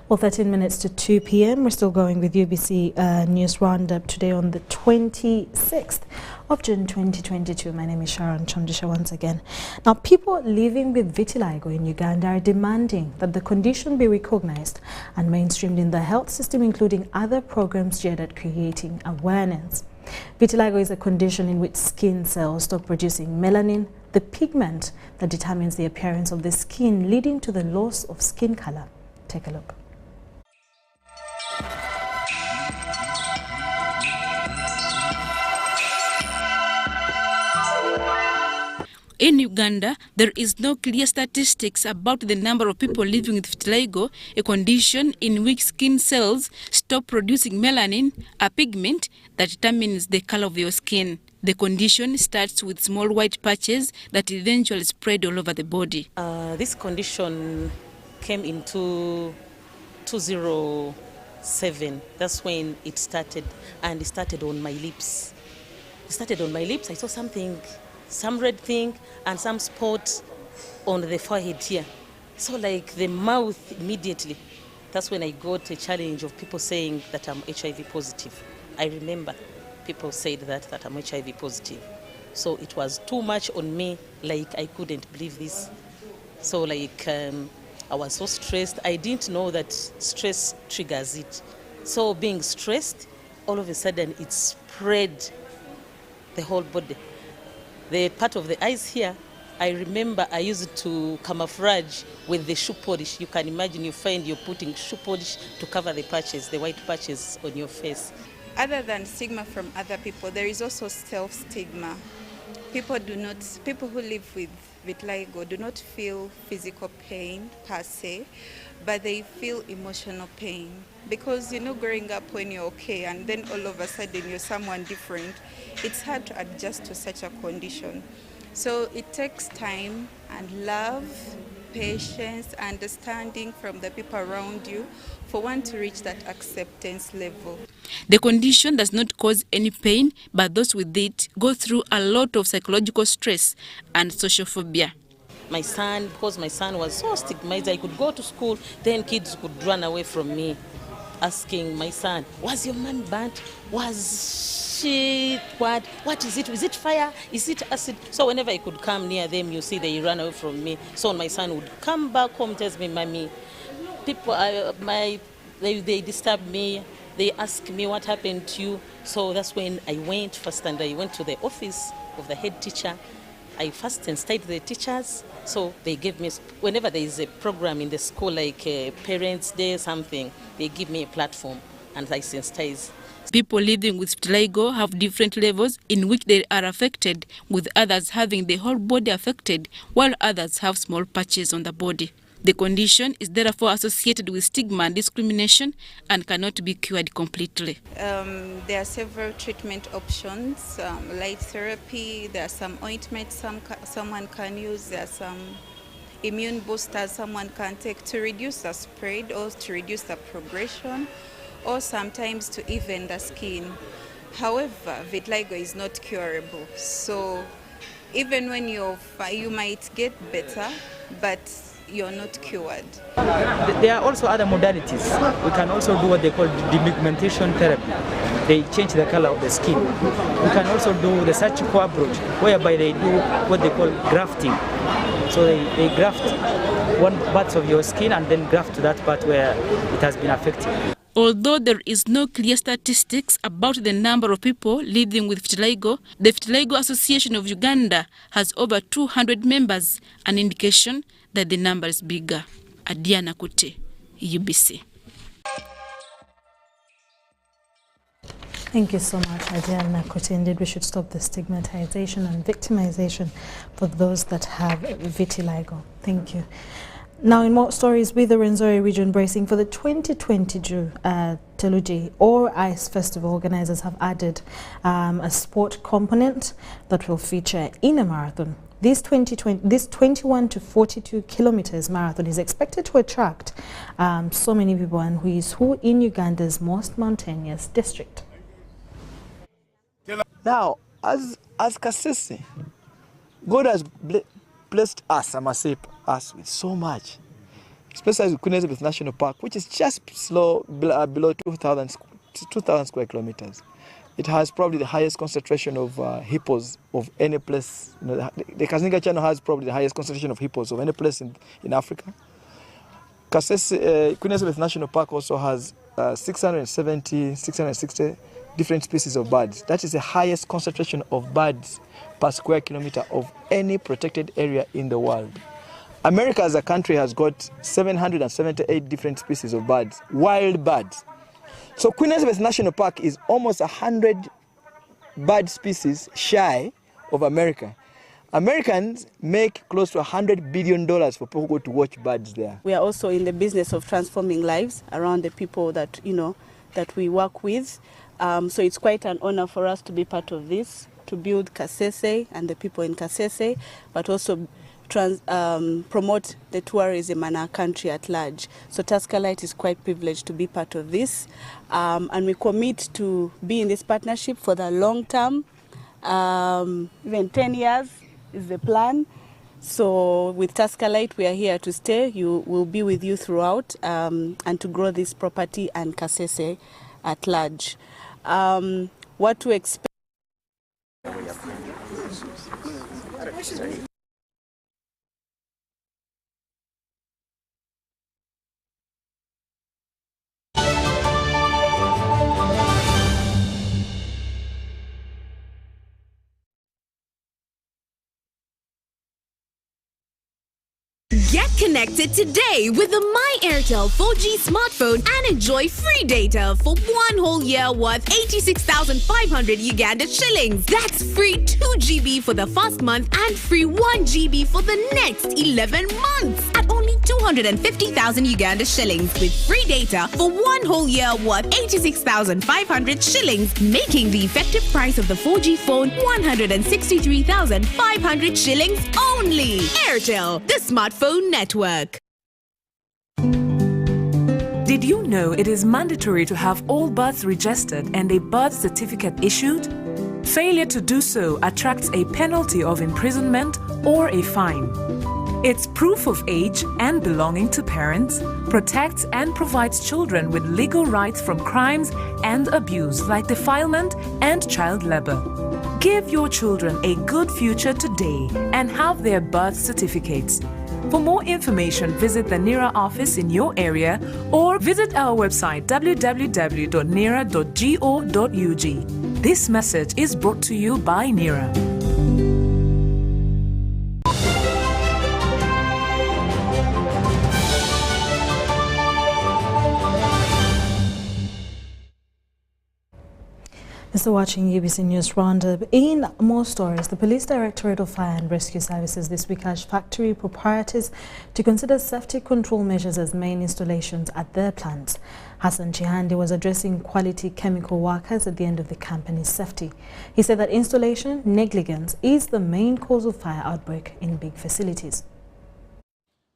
Well, 13 minutes to 2 p.m. We're still going with UBC News Roundup today on the 26th of June 2022. My name is Sharon Kyomugisha once again. Now, people living with vitiligo in Uganda are demanding that the condition be recognized and mainstreamed in the health system, including other programs geared at creating awareness. Vitiligo is a condition in which skin cells stop producing melanin, the pigment that determines the appearance of the skin, leading to the loss of skin color. Take a look. In Uganda, there is no clear statistics about the number of people living with vitiligo, a condition in which skin cells stop producing melanin, a pigment that determines the color of your skin. The condition starts with small white patches that eventually spread all over the body. This condition came into 2007. That's when it started, and it started on my lips. I saw some red thing and some spot on the forehead here. So like the mouth immediately. That's when I got a challenge of people saying that I'm HIV positive. I remember people said that I'm HIV positive. So it was too much on me, like I couldn't believe this. So like I was so stressed. I didn't know that stress triggers it. So being stressed, all of a sudden it spread the whole body. The part of the eyes here, I remember I used to camouflage with the shoe polish. You can imagine you're putting shoe polish to cover the patches, the white patches on your face. Other than stigma from other people, there is also self-stigma. People who live with vitiligo do not feel physical pain per se, but they feel emotional pain. Because growing up when you're okay and then all of a sudden you're someone different, it's hard to adjust to such a condition. So it takes time and love, patience, understanding from the people around you for one to reach that acceptance level. The condition does not cause any pain, but those with it go through a lot of psychological stress and social phobia. Because my son was so stigmatized, I could go to school, then kids could run away from me, asking my son, was your mom burnt? Was she what? What is it? Is it fire? Is it acid? So whenever I could come near them, you see they ran away from me. So my son would come back home, tells me, Mommy, people, they disturbed me. They asked me what happened to you. So that's when I went first, and I went to the office of the head teacher. I first stayed the teachers. So they gave me, whenever there is a program in the school, like Parents' Day, something, they give me a platform and I sensitize. People living with vitiligo have different levels in which they are affected, with others having the whole body affected, while others have small patches on the body. The condition is therefore associated with stigma and discrimination and cannot be cured completely. There are several treatment options, light therapy, there are some ointments someone can use, there are some immune boosters someone can take to reduce the spread or to reduce the progression, or sometimes to even the skin. However, vitiligo is not curable, so even when you might get better, but you're not cured. There are also other modalities. We can also do what they call depigmentation therapy. They change the color of the skin. We can also do the surgical approach, whereby they do what they call grafting. So they graft one part of your skin and then graft to that part where it has been affected. Although there is no clear statistics about the number of people living with vitiligo, the Vitiligo Association of Uganda has over 200 members, an indication that the number is bigger. Adiana Kute, UBC. Thank you so much, Adiana Kute. Indeed, we should stop the stigmatization and victimization for those that have vitiligo. Thank you. Now, in more stories, with the Rwenzori region bracing for the 2020 Teluji or Ice Festival, organizers have added a sport component that will feature in a marathon. This 21 to 42 kilometers marathon is expected to attract so many people, and who is who in Uganda's most mountainous district. Now, as Kasese, God has blessed us, I must say, us with so much, especially with Queen Elizabeth National Park, which is just below 2,000 square kilometers. It has probably the highest concentration of hippos of any place. You know, the Kazinga Channel has probably the highest concentration of hippos of any place in Africa. Queen Elizabeth National Park also has 660 different species of birds. That is the highest concentration of birds per square kilometer of any protected area in the world. America as a country has got 778 different species of birds, wild birds. So Queen Elizabeth National Park is almost 100 bird species shy of America. Americans make close to $100 billion for people who go to watch birds there. We are also in the business of transforming lives around the people that, that we work with. So it's quite an honor for us to be part of this, to build Kasese and the people in Kasese, but also promote the tourism in our country at large. So Tascalite is quite privileged to be part of this, and we commit to be in this partnership for the long term. Even 10 years is the plan. So with Tascalite, we are here to stay. You will be with you throughout, and to grow this property and Kasese at large. What to expect? Get connected today with the My Airtel 4G smartphone and enjoy free data for 1 whole year worth 86,500 Uganda shillings. That's free 2 GB for the first month and free 1 GB for the next 11 months at only 250,000 Uganda shillings with free data for 1 whole year worth 86,500 shillings, making the effective price of the 4G phone 163,500 shillings only. Airtel, the smartphone network. Did you know it is mandatory to have all births registered and a birth certificate issued? Failure to do so attracts a penalty of imprisonment or a fine. It's proof of age and belonging to parents, protects and provides children with legal rights from crimes and abuse like defilement and child labor. Give your children a good future today and have their birth certificates. For more information, visit the NERA office in your area or visit our website www.nera.go.ug. This message is brought to you by NERA. You're still watching UBC News Roundup. In more stories, the Police Directorate of Fire and Rescue Services this week urged factory proprietors to consider safety control measures as main installations at their plants. Hassan Chihandi was addressing quality chemical workers at the end of the company's safety. He said that installation negligence is the main cause of fire outbreak in big facilities.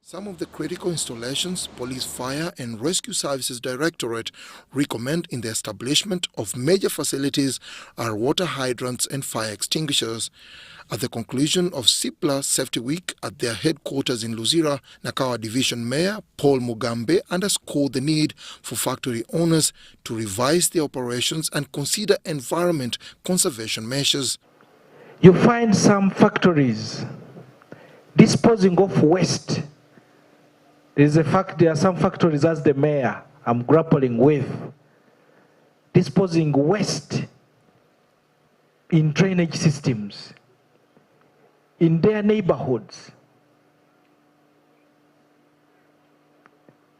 Some of the critical installations Police Fire and Rescue Services Directorate recommend in the establishment of major facilities are water hydrants and fire extinguishers. At the conclusion of CIPLA Safety Week at their headquarters in Luzira, Nakawa Division Mayor Paul Mugambe underscored the need for factory owners to revise their operations and consider environment conservation measures. You find some factories disposing of waste. There are some factories, as the mayor, I'm grappling with, disposing waste in drainage systems, in their neighborhoods.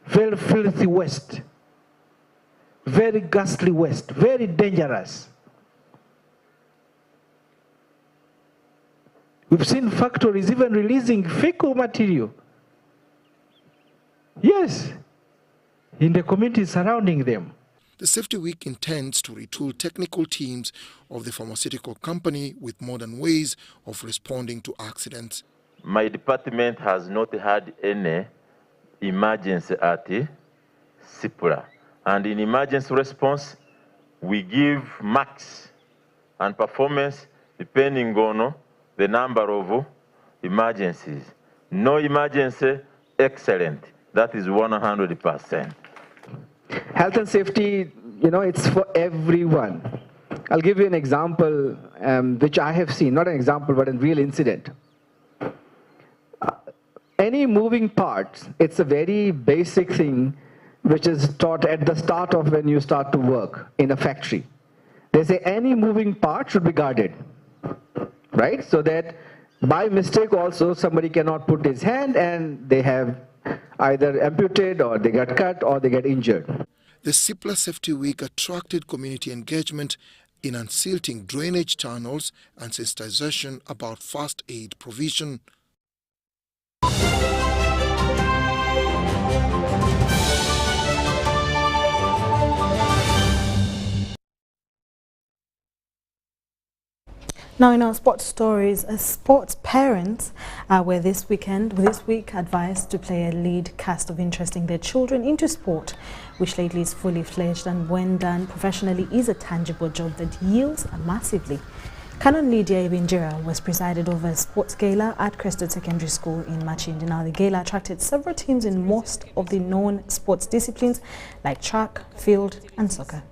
Very filthy waste, very ghastly waste, very dangerous. We've seen factories even releasing fecal material. Yes, in the communities surrounding them. The Safety Week intends to retool technical teams of the pharmaceutical company with modern ways of responding to accidents. My department has not had any emergency at CIPLA. And in emergency response, we give marks and performance depending on the number of emergencies. No emergency, excellent. That is 100%. Health and safety, it's for everyone. I'll give you an example, which I have seen, not an example, but a real incident. Any moving parts, it's a very basic thing which is taught at the start of when you start to work in a factory. They say any moving part should be guarded, right? So that by mistake also somebody cannot put his hand and they have either amputated or they get cut or they get injured. The CIPLA Safety Week attracted community engagement in unsilting drainage channels and sensitization about first aid provision. Now in our sports stories, sports parents were this week advised to play a lead cast of interesting their children into sport, which lately is fully fledged and when done professionally is a tangible job that yields massively. Canon Lydia Ibinjira was presided over a sports gala at Crested Secondary School in Machindi. Now the gala attracted several teams in most of the known sports disciplines like track, field and soccer.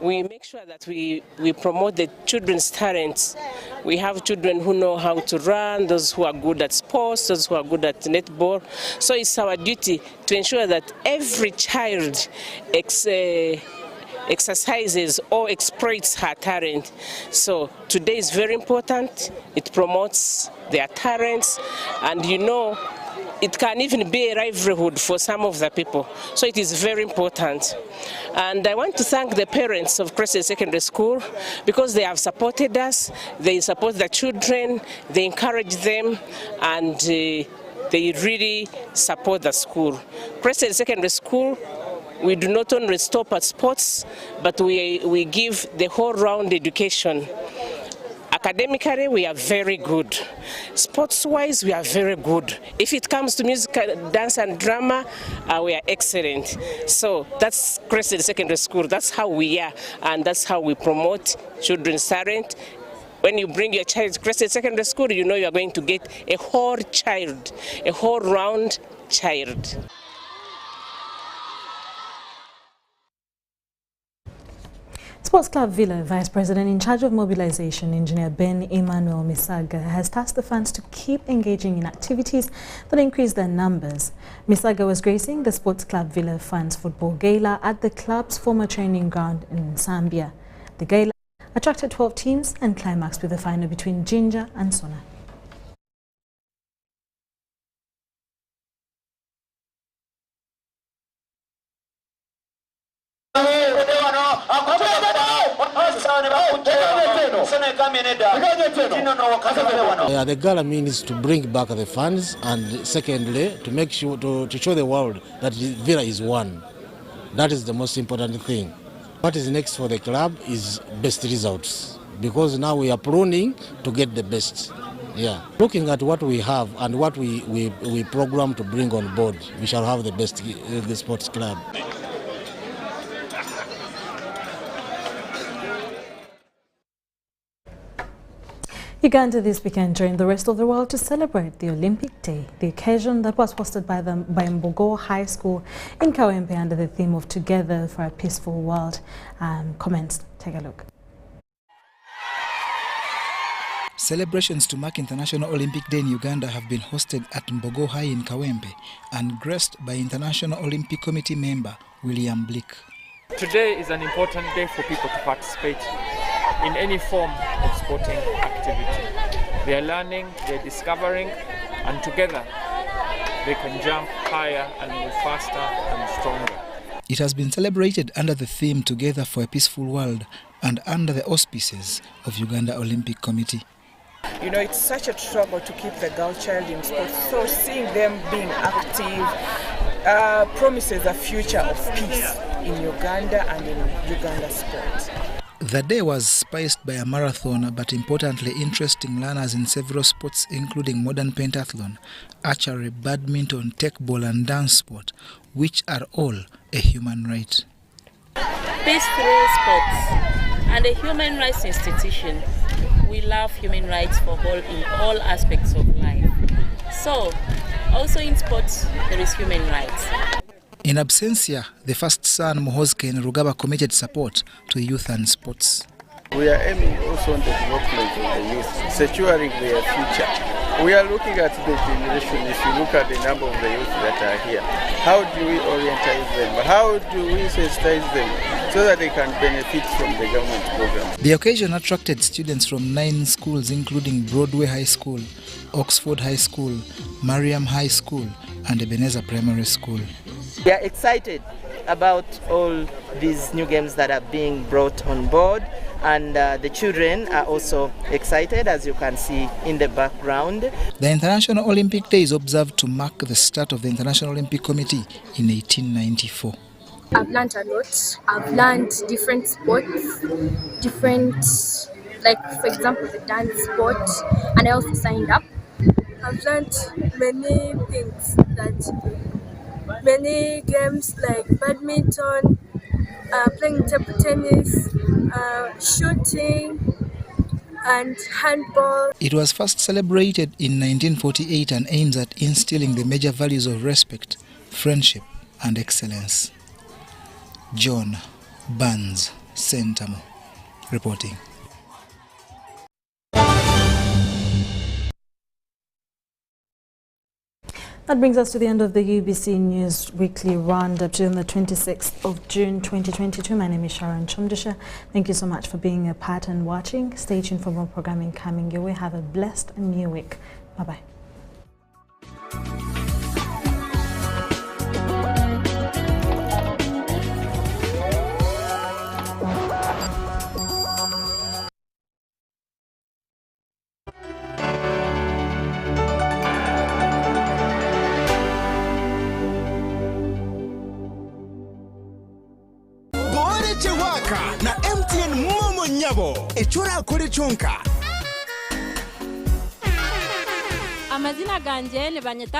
We make sure that we promote the children's talents. We have children who know how to run, those who are good at sports, those who are good at netball. So it's our duty to ensure that every child exercises or exploits her talent. So today is very important. It promotes their talents, and it can even be a livelihood for some of the people. So it is very important. And I want to thank the parents of Crested Secondary School because they have supported us, they support the children, they encourage them, and they really support the school. Crested Secondary School, we do not only stop at sports, but we give the whole round education. Academically, we are very good. Sports-wise, we are very good. If it comes to music, dance and drama, we are excellent. So that's Crested Secondary School. That's how we are, and that's how we promote children's talent. When you bring your child to Crested Secondary School, you know you are going to get a whole child, a whole round child. Sports Club Villa Vice President in charge of mobilization, Engineer Ben Emmanuel Misaga, has tasked the fans to keep engaging in activities that increase their numbers. Misaga was gracing the Sports Club Villa Fans Football Gala at the club's former training ground in Zambia. The gala attracted 12 teams and climaxed with a final between Ginger and Sona. The gala means to bring back the fans, and secondly, to make sure to show the world that Villa is one. That is the most important thing. What is next for the club is best results, because now we are pruning to get the best. Yeah. Looking at what we have and what we program to bring on board, we shall have the best the sports club. Uganda this weekend joined the rest of the world to celebrate the Olympic Day. The occasion that was hosted by Mbogo High School in Kawempe under the theme of Together for a Peaceful World commenced. Take a look. Celebrations to mark International Olympic Day in Uganda have been hosted at Mbogo High in Kawempe and graced by International Olympic Committee member William Blick. Today is an important day for people to participate in any form of sporting activity. They are learning, they are discovering, and together they can jump higher and move faster and stronger. It has been celebrated under the theme Together for a Peaceful World and under the auspices of Uganda Olympic Committee. You know, it's such a struggle to keep the girl child in sports, so seeing them being active promises a future of peace in Uganda and in Uganda sports. The day was spiced by a marathon, but importantly interesting learners in several sports including modern pentathlon, archery, badminton, tekeball and dance sport, which are all a human right. Peace through sports and a human rights institution. We love human rights for all in all aspects of life. So, also in sports, there is human rights. In absentia, the first son Mohozke and Rugaba committed support to youth and sports. We are aiming also on the development of the youth, securing their future. We are looking at the generation. If you look at the number of the youth that are here, how do we orientize them? How do we sensitize them so that they can benefit from the government program? The occasion attracted students from 9 schools including Broadway High School, Oxford High School, Mariam High School and Ebenezer Primary School. We are excited about all these new games that are being brought on board, and the children are also excited, as you can see in the background. The International Olympic Day is observed to mark the start of the International Olympic Committee in 1894. I've learned a lot. I've learned different sports, like for example the dance sport, and I also signed up. I've learned many things, many games like badminton, playing table tennis, shooting and handball. It was first celebrated in 1948 and aims at instilling the major values of respect, friendship and excellence. John Burns Sentamo reporting. That brings us to the end of the UBC News Weekly Roundup on the 26th of June 2022. My name is Sharon Kyomugisha. Thank you so much for being a part and watching. Stay tuned for more programming coming your way. Have a blessed new week. Bye-bye. na MTN Momo Nyabo echora kuri chonka amazina ganje ne banyeta